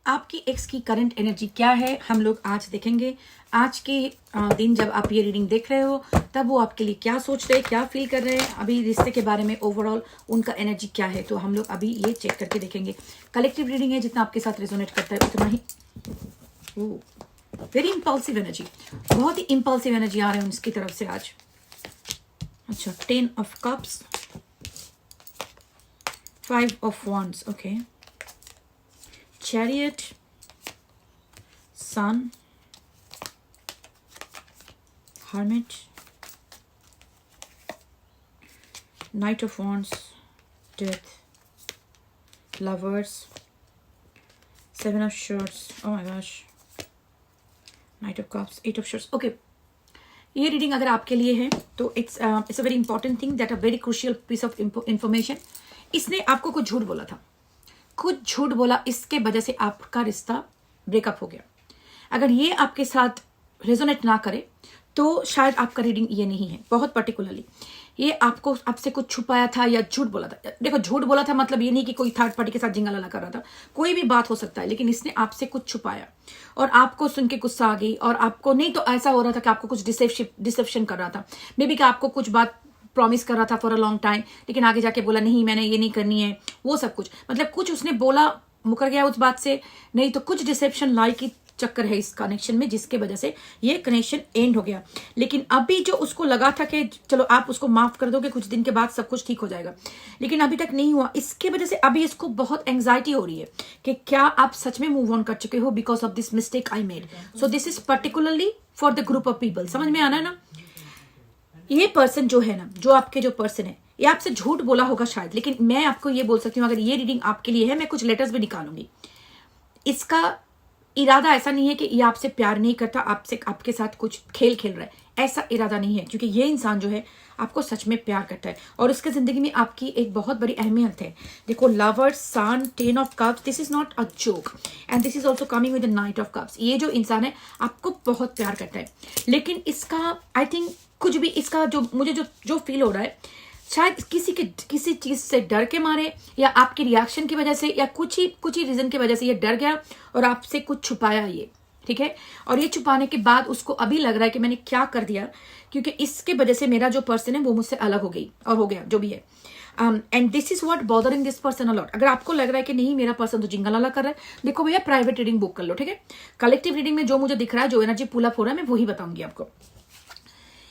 आपकी एक्स की current energy क्या है, हम लोग आज देखेंगे। आज के दिन जब आप ये रीडिंग देख रहे हो तब वो आपके लिए क्या सोच रहे हैं, क्या फील कर रहे हैं, अभी रिश्ते के बारे में ओवरऑल उनका एनर्जी क्या है, तो हम लोग अभी ये चेक करके देखेंगे। कलेक्टिव रीडिंग है, जितना आपके साथ रेजोनेट करता है उतना ही। वेरी इम्पल्सिव एनर्जी, बहुत ही इम्पल्सिव एनर्जी आ रहे हैं उनकी तरफ से आज। अच्छा, 10 of cups, 5 of wands, okay, Chariot, Sun, Hermit, Knight of Wands, Death, Lovers, 7 of Swords, oh my gosh, Knight of Cups, 8 of Swords, okay. ये रीडिंग अगर आपके लिए है तो it's a very important thing, that a very crucial piece of information. इसने आपको कुछ झूठ बोला था, कुछ झूठ बोला, इसके वजह से आपका रिश्ता ब्रेकअप हो गया। अगर ये आपके साथ रेजोनेट ना करे तो शायद आपका रीडिंग ये नहीं है। बहुत पर्टिकुलरली ये आपको आपसे कुछ छुपाया था या झूठ बोला था। देखो, झूठ बोला था मतलब ये नहीं कि कोई थर्ड पार्टी के साथ जिंगलाला कर रहा था, कोई भी बात हो सकता है, लेकिन इसने आपसे कुछ छुपाया और आपको सुन के गुस्सा आ गई। और आपको नहीं तो ऐसा हो रहा था कि आपको कुछ डिसेप्शन कर रहा था, मे बी कि आपको कुछ बात प्रॉमिस कर रहा था फॉर अ लॉन्ग टाइम, लेकिन आगे जाके बोला नहीं मैंने ये नहीं करनी है, वो सब कुछ मतलब कुछ उसने बोला, मुकर गया उस बात से, नहीं तो कुछ डिसेप्शन लाई की चक्कर है इस कनेक्शन में, जिसके वजह से ये कनेक्शन एंड हो गया। लेकिन अभी जो उसको लगा था कि चलो आप उसको माफ कर दोगे, कुछ दिन के बाद सब कुछ ठीक हो जाएगा, लेकिन अभी तक नहीं हुआ। इसके वजह से अभी इसको बहुत एंग्जाइटी हो रही है कि क्या आप सच में मूव ऑन कर चुके हो because of this mistake I made. So this is particularly for the group of people. समझ में आना है ना? ये पर्सन जो है ना, जो आपके जो पर्सन है, ये आपसे झूठ बोला होगा शायद, लेकिन मैं आपको ये बोल सकती हूँ अगर ये रीडिंग आपके लिए है, मैं कुछ लेटर्स भी निकालूंगी। इसका इरादा ऐसा नहीं है कि ये आपसे प्यार नहीं करता, आपसे आपके साथ कुछ खेल खेल रहा है, ऐसा इरादा नहीं है, क्योंकि ये इंसान जो है आपको सच में प्यार करता है और उसके जिंदगी में आपकी एक बहुत बड़ी अहमियत है। देखो, lovers, sun, 10 of cups, this is not a joke and this is also coming with the knight of cups. ये जो इंसान है आपको बहुत प्यार करता है, लेकिन इसका आई थिंक कुछ भी इसका जो मुझे जो फील हो रहा है, शायद किसी चीज से डर के मारे या आपके रिएक्शन की वजह से या कुछ ही रीजन की वजह से ये डर गया और आपसे कुछ छुपाया ये, ठीक है। और ये छुपाने के बाद उसको अभी लग रहा है कि मैंने क्या कर दिया, क्योंकि इसके वजह से मेरा जो पर्सन है वो मुझसे अलग हो गई और हो गया जो भी है। And this is what bothering this person a lot. अगर आपको लग रहा है कि नहीं मेरा पर्सन तो जिंगलाला कर रहा है, देखो भैया प्राइवेट रीडिंग बुक कर लो, ठीक है। कलेक्टिव रीडिंग में जो मुझे दिख रहा है, जो एनर्जी पुल अप हो रहा है, मैं वही बताऊंगी आपको।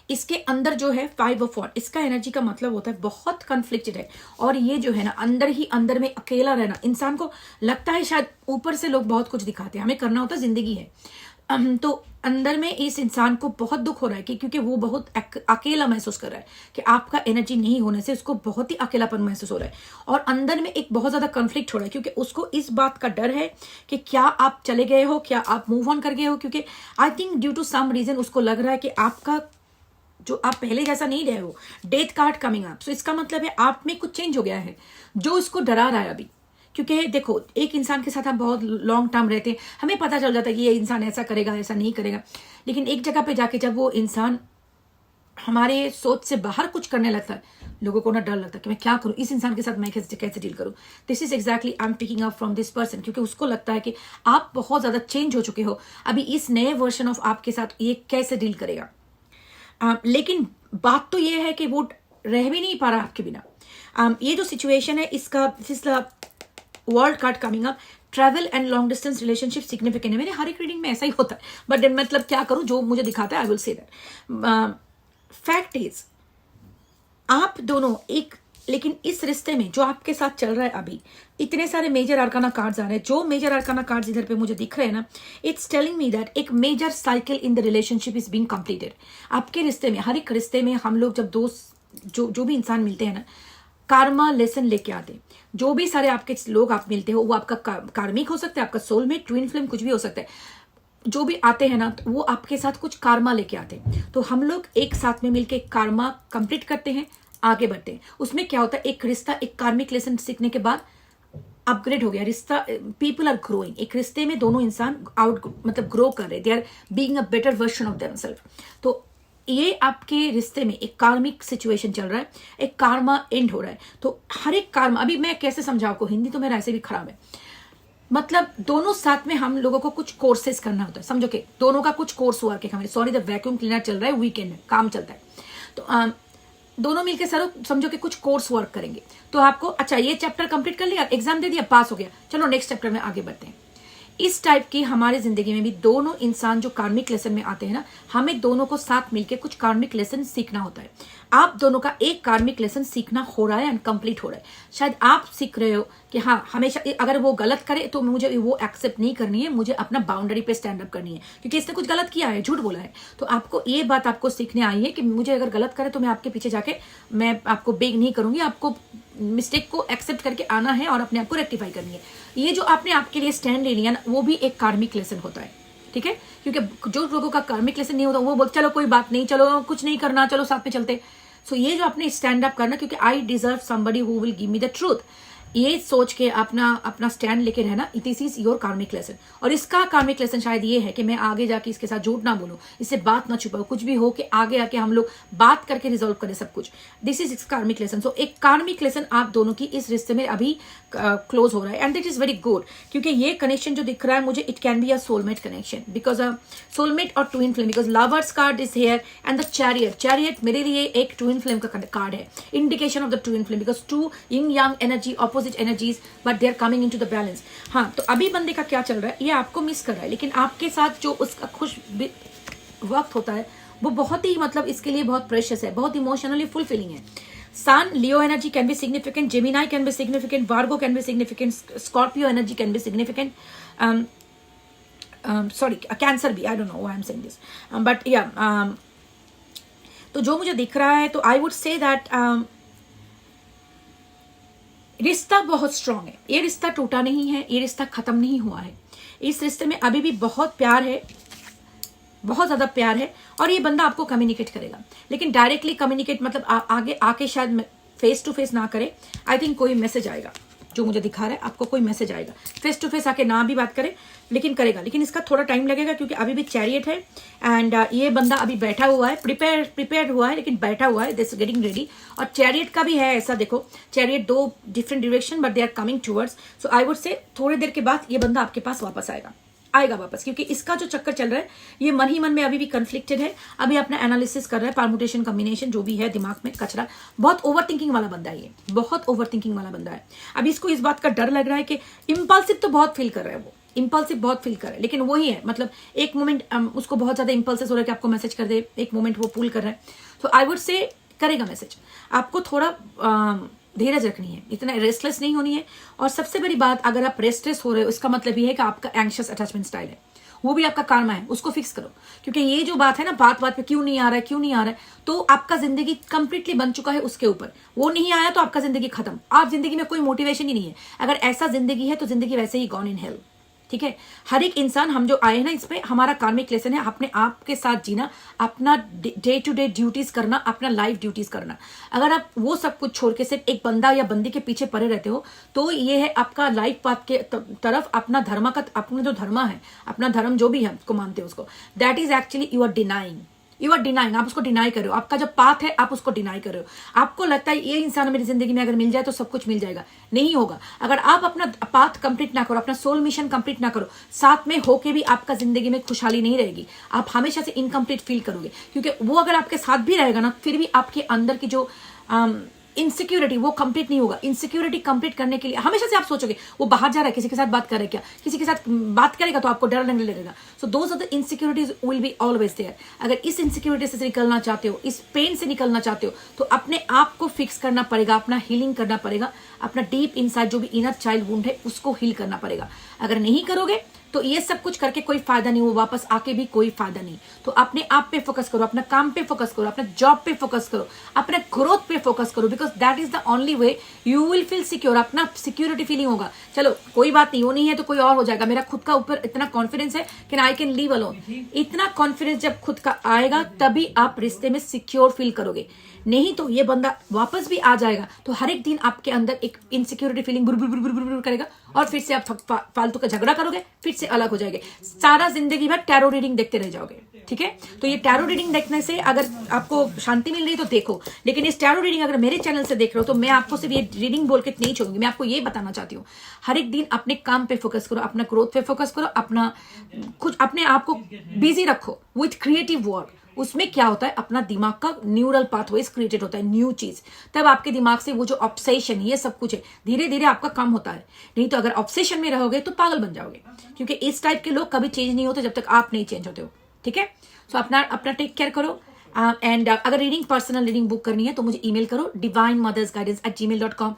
इसके अंदर जो है 5 ऑफ वॉन्ड, इसका एनर्जी का मतलब होता है बहुत कन्फ्लिक्टेड है। और ये जो है ना, अंदर ही अंदर में अकेला रहना, इंसान को लगता है शायद ऊपर से लोग बहुत कुछ दिखाते हैं, हमें करना होता है, जिंदगी है। तो अंदर में इस इंसान को बहुत दुख हो रहा है कि क्योंकि वो बहुत अकेला महसूस कर रहा है कि आपका एनर्जी नहीं होने से उसको बहुत ही अकेलापन महसूस हो रहा है। और अंदर में एक बहुत ज्यादा कन्फ्लिक्ट हो रहा है, क्योंकि उसको इस बात का डर है कि क्या आप चले गए हो, क्या आप मूव ऑन कर गए हो, क्योंकि I think due to some reason उसको लग रहा है कि आपका जो आप पहले जैसा नहीं रहे हो। डेथ कार्ड कमिंग अप, सो इसका मतलब है आप में कुछ चेंज हो गया है जो इसको डरा रहा है अभी। क्योंकि देखो, एक इंसान के साथ हम बहुत लॉन्ग टर्म रहते हैं, हमें पता चल जाता है कि ये इंसान ऐसा करेगा, ऐसा नहीं करेगा, लेकिन एक जगह पे जाके जब वो इंसान हमारे सोच से बाहर कुछ करने लगता है, लोगों को ना डर लगता है कि मैं क्या करूं, इस इंसान के साथ मैं कैसे डील करूं। This is exactly I am taking up from this person, क्योंकि उसको लगता है कि आप बहुत ज्यादा चेंज हो चुके हो, अभी इस नए वर्जन ऑफ आपके साथ ये कैसे डील करेगा। लेकिन बात तो ये है कि वो रह भी नहीं पा रहा आपके बिना। ये जो सिचुएशन है, इसका world card coming up, travel and long distance relationship significant है। मेरे हर एक रीडिंग में ऐसा ही होता है, बट मतलब क्या करूं, जो मुझे दिखाता है I will say that. Fact is आप दोनों एक, लेकिन इस रिश्ते में जो आपके साथ चल रहा है अभी, इतने सारे मेजर आर्काना कार्ड्स आ रहे हैं। जो मेजर आर्काना कार्ड्स इधर पे मुझे दिख रहे हैं ना, इट्स टेलिंग मी दैट एक major cycle in the relationship is being completed. आपके रिश्ते में, हर एक रिश्ते में हम लोग जब दोस्त जो भी इंसान मिलते हैं ना, कार्मा लेसन लेके आते हैं। जो भी सारे आपके लोग आप मिलते हो, वो आपका कार्मिक हो सकता है, आपका सोलमेट, ट्विन फ्लेम, कुछ भी हो सकता है। जो भी आते हैं ना, तो वो आपके साथ कुछ कार्मा लेके आते हैं। तो हम लोग एक साथ में मिलके कार्मा कंप्लीट करते हैं, आगे बढ़ते हैं। उसमें क्या होता है, एक रिश्ता, एक कार्मिक लेसन सीखने के बाद अपग्रेड हो गया रिश्ता, पीपल आर ग्रोइंग। एक रिश्ते में दोनों इंसान मतलब ग्रो कर रहे, they are being a better version of themselves. तो ये आपके रिश्ते में एक कार्मिक सिचुएशन चल रहा है, एक कार्मा एंड हो रहा है। तो हर एक कार्मा, अभी मैं कैसे समझाऊं आपको, हिंदी तो मेरा ऐसे भी खराब है। मतलब दोनों साथ में हम लोगों को कुछ कोर्सेज करना होता है, समझो कि दोनों का कुछ कोर्स वर्क है हमारे। सॉरी, द वैक्यूम क्लीनर चल रहा है, वीकेंड में काम चलता है, तो दोनों मिलके सर समझो कि कुछ कोर्स वर्क करेंगे। तो आपको अच्छा ये चैप्टर कंप्लीट कर लिया, एग्जाम दे दिया, पास हो गया, चलो नेक्स्ट चैप्टर में आगे बढ़ते हैं। इस टाइप की हमारे जिंदगी में भी दोनों इंसान जो कार्मिक लेसन में आते हैं ना, हमें दोनों को साथ मिलके कुछ कार्मिक लेसन सीखना होता है। आप दोनों का एक कार्मिक लेसन सीखना हो रहा है एंड कंप्लीट हो रहा है। शायद आप सीख रहे हो कि हाँ हमेशा अगर वो गलत करे तो मुझे वो एक्सेप्ट नहीं करनी है, मुझे अपना बाउंड्री पे स्टैंड अप करनी है, क्योंकि इसने कुछ गलत किया है, झूठ बोला है। तो आपको ये बात आपको सीखने आई है कि मुझे अगर गलत करे तो मैं आपके पीछे जाके मैं आपको बेग नहीं करूंगी, आपको मिस्टेक को एक्सेप्ट करके आना है और अपने आप को रेक्टिफाई करनी है। ये जो आपने आपके लिए स्टैंड ले लिया ना, वो भी एक कार्मिक लेसन होता है, ठीक है। क्योंकि जो लोगों का कार्मिक लेसन नहीं होता वो बोलते चलो कोई बात नहीं, चलो कुछ नहीं करना, चलो साथ में चलते। सो ये जो आपने स्टैंड अप करना, क्योंकि I deserve somebody who will give me the truth, ये सोच के अपना स्टैंड लेके रहना, दिस इज योर कार्मिक लेसन। और इसका कार्मिक लेसन शायद ये है कि मैं आगे जाके इसके साथ झूठ ना बोलूं, इससे बात ना छुपाऊं, कुछ भी हो कि आगे आके हम लोग बात करके रिजोल्व करें सब कुछ। दिस इज इट्स कार्मिक लेसन। सो एक कार्मिक लेसन आप दोनों की इस रिश्ते में अभी क्लोज हो रहा है and that is very good, क्योंकि ये कनेक्शन जो दिख रहा है मुझे, it can be a soulmate connection, because soulmate और twin flame, because lovers card is here and the chariot. Chariot मेरे लिए एक ट्विन फ्लेम का कार्ड है, indication of the twin flame, because two yin yang energy, opposite energies, but they are coming into the balance. हाँ, तो अभी बंदे का क्या चल रहा है, ये आपको मिस कर रहा है, लेकिन आपके साथ जो उसका खुश वक्त होता है वो बहुत ही मतलब इसके लिए बहुत प्रेशियस है, बहुत इमोशनली फुलफिलिंग है। Sun, Leo energy can be significant, Gemini can be significant, Virgo can be significant, Scorpio energy can be significant, sorry, Cancer भी, I don't know why I'm saying this, but yeah, तो जो मुझे दिख रहा है तो I would say that रिश्ता बहुत स्ट्रांग है, ये रिश्ता टूटा नहीं है, ये रिश्ता खत्म नहीं हुआ है, इस रिश्ते में अभी भी बहुत प्यार है, बहुत ज्यादा प्यार है, और ये बंदा आपको कम्युनिकेट करेगा, लेकिन डायरेक्टली कम्युनिकेट मतलब आगे आके शायद फेस टू फेस ना करे। आई थिंक कोई मैसेज आएगा, जो मुझे दिखा रहा है आपको कोई मैसेज आएगा, फेस टू फेस आके ना भी बात करे लेकिन करेगा, लेकिन इसका थोड़ा टाइम लगेगा क्योंकि अभी भी चैरियट है एंड ये बंदा अभी बैठा हुआ है, प्रिपेयर्ड हुआ है लेकिन बैठा हुआ है, दिस गेटिंग रेडी। और चैरियट का भी है ऐसा, देखो चैरियट दो different direction but they are coming towards. So I would say थोड़ी देर के बाद ये बंदा आपके पास वापस आएगा वापस, क्योंकि इसका जो चक्कर चल रहा है ये मन ही मन में अभी भी कन्फ्लिक्टेड है, अभी अपना एनालिसिस कर रहा है, परमुटेशन कॉम्बिनेशन जो भी है दिमाग में कचरा, बहुत ओवर थिंकिंग वाला बंदा है, ये बहुत ओवर थिंकिंग वाला बंदा है। अभी इसको इस बात का डर लग रहा है कि इम्पल्सिव तो बहुत फील कर रहा है, वो इम्पल्सिव बहुत फील कर रहा है, लेकिन वही है मतलब एक मोमेंट उसको बहुत ज्यादा इम्पल्सिव हो रहा है कि आपको मैसेज कर दे, एक मोमेंट वो पुल कर रहा है। तो आई वुड से करेगा मैसेज, आपको थोड़ा धीरज रखनी है, इतना रेस्टलेस नहीं होनी है। और सबसे बड़ी बात, अगर आप रेस्टलेस हो रहे हो इसका मतलब ये है कि आपका एंग्शियस अटैचमेंट स्टाइल है, वो भी आपका कार्मा है, उसको फिक्स करो। क्योंकि ये जो बात है ना, बात पे क्यों नहीं आ रहा है, तो आपका जिंदगी कंप्लीटली बन चुका है उसके ऊपर, वो नहीं आया तो आपका जिंदगी खत्म, आप जिंदगी में कोई मोटिवेशन ही नहीं है। अगर ऐसा जिंदगी है तो जिंदगी वैसे ही गॉन इन हेल, ठीक है। हर एक इंसान, हम जो आए हैं ना इसमें, हमारा कार्मिक लेसन है अपने आप के साथ जीना, अपना डे टू डे ड्यूटीज करना, अपना लाइफ ड्यूटीज करना। अगर आप वो सब कुछ छोड़ के सिर्फ एक बंदा या बंदी के पीछे पड़े रहते हो तो ये है आपका लाइफ पाथ के तरफ अपना धर्म का, अपना जो धर्म है, अपना धर्म जो भी है उसको मानते हो उसको, that is actually you are denying, आप उसको डिनाई कर रहे हो, आपका जो पाथ है आप उसको डिनाई कर रहे हो। आपको लगता है ये इंसान मेरी जिंदगी में अगर मिल जाए तो सब कुछ मिल जाएगा, नहीं होगा। अगर आप अपना पाथ कंप्लीट ना करो, अपना सोल मिशन कंप्लीट ना करो, साथ में होके भी आपका जिंदगी में खुशहाली नहीं रहेगी, आप हमेशा से इनकम्प्लीट फील करोगे। क्योंकि वो अगर आपके साथ भी रहेगा ना, फिर भी आपके अंदर की जो इनसिक्योरिटी वो कंप्लीट नहीं होगा। इनसिक्योरिटी कंप्लीट करने के लिए हमेशा से आप सोचोगे वो बाहर जा रहा है, किसी के साथ बात कर रहा है क्या, किसी के साथ बात करेगा तो आपको डर लगने लगेगा। So those are the insecurities will be always there. अगर इस इनसिक्योरिटी से निकलना चाहते हो, इस पेन से निकलना चाहते हो, तो अपने आप को फिक्स करना पड़ेगा, अपना हीलिंग करना पड़ेगा, अपना डीप इनसाइड जो भी इनर चाइल्ड वुंड है उसको हील करना पड़ेगा। अगर नहीं करोगे तो ये सब कुछ करके कोई फायदा नहीं, वो वापस आके भी कोई फायदा नहीं। तो अपने आप पे फोकस करो, अपना काम पे फोकस करो, अपना जॉब पे फोकस करो, अपने ग्रोथ पे फोकस करो, because that is the only way you will feel secure. अपना सिक्योरिटी फीलिंग होगा, चलो कोई बात नहीं, वो नहीं है तो कोई और हो जाएगा, मेरा खुद का ऊपर इतना कॉन्फिडेंस है कि आई कैन लीव अलोन। इतना कॉन्फिडेंस जब खुद का आएगा तभी आप रिश्ते में सिक्योर फील करोगे। नहीं तो ये बंदा वापस भी आ जाएगा तो हर एक दिन आपके अंदर एक इनसिक्योरिटी फीलिंग बुर बुर बुर बुर बुर बुर करेगा और फिर से आप फालतू का झगड़ा करोगे, फिर से अलग हो जाएंगे, सारा जिंदगी भर टैरो रीडिंग देखते रह जाओगे। ठीक है, तो ये टैरो रीडिंग देखने से अगर आपको शांति मिल रही है तो देखो, लेकिन इस टैरो रीडिंग अगर मेरे चैनल से देख रहे हो तो मैं आपको सिर्फ ये रीडिंग बोल के नहीं छोड़ूंगी। मैं आपको ये बताना चाहती हूँ, हर एक दिन अपने काम पे फोकस करो, अपना ग्रोथ पे फोकस करो, अपना कुछ अपने आप को बिजी रखो विथ क्रिएटिव वर्क। उसमें क्या होता है, अपना दिमाग का न्यूरल पाथवेज क्रिएटेड होता है, न्यू चीज, तब आपके दिमाग से वो जो ऑब्सेशन ये सब कुछ है धीरे धीरे आपका कम होता है। नहीं तो अगर ऑब्सेशन में रहोगे तो पागल बन जाओगे, क्योंकि इस टाइप के लोग कभी चेंज नहीं होते जब तक आप नहीं चेंज होते हो। ठीक है, सो अपना टेक केयर करो। एंड अगर रीडिंग पर्सनल रीडिंग बुक करनी है तो मुझे ईमेल करो divinemothersguidance@gmail.com।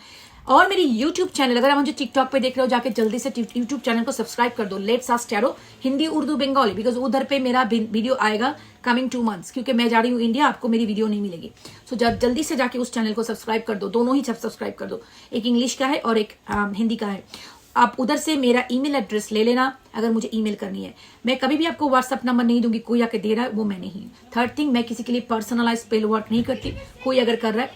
और मेरी यूट्यूब चैनल, अगर आप मुझे टिकटॉक पे देख रहे हो जाके जल्दी से यूट्यूब चैनल को सब्सक्राइब कर दो, let's ask tarot Hindi, Urdu, Bengali, because उधर पे मेरा वीडियो आएगा कमिंग 2 months, क्योंकि मैं जा रही हूँ इंडिया, आपको मेरी वीडियो नहीं मिलेगी। सो जल्दी से जाके उस चैनल को सब्सक्राइब कर दो, दोनों ही सब्सक्राइब कर दो, एक इंग्लिश का है और एक हिंदी का है। आप उधर से मेरा ईमेल एड्रेस ले लेना अगर मुझे ईमेल करनी है। मैं कभी भी आपको व्हाट्सएप नंबर नहीं दूंगी, कोई आके दे रहा है वो मैं नहीं। थर्ड थिंग, मैं किसी के लिए पर्सनलाइज स्पेल वर्क नहीं करती, कोई अगर कर रहा है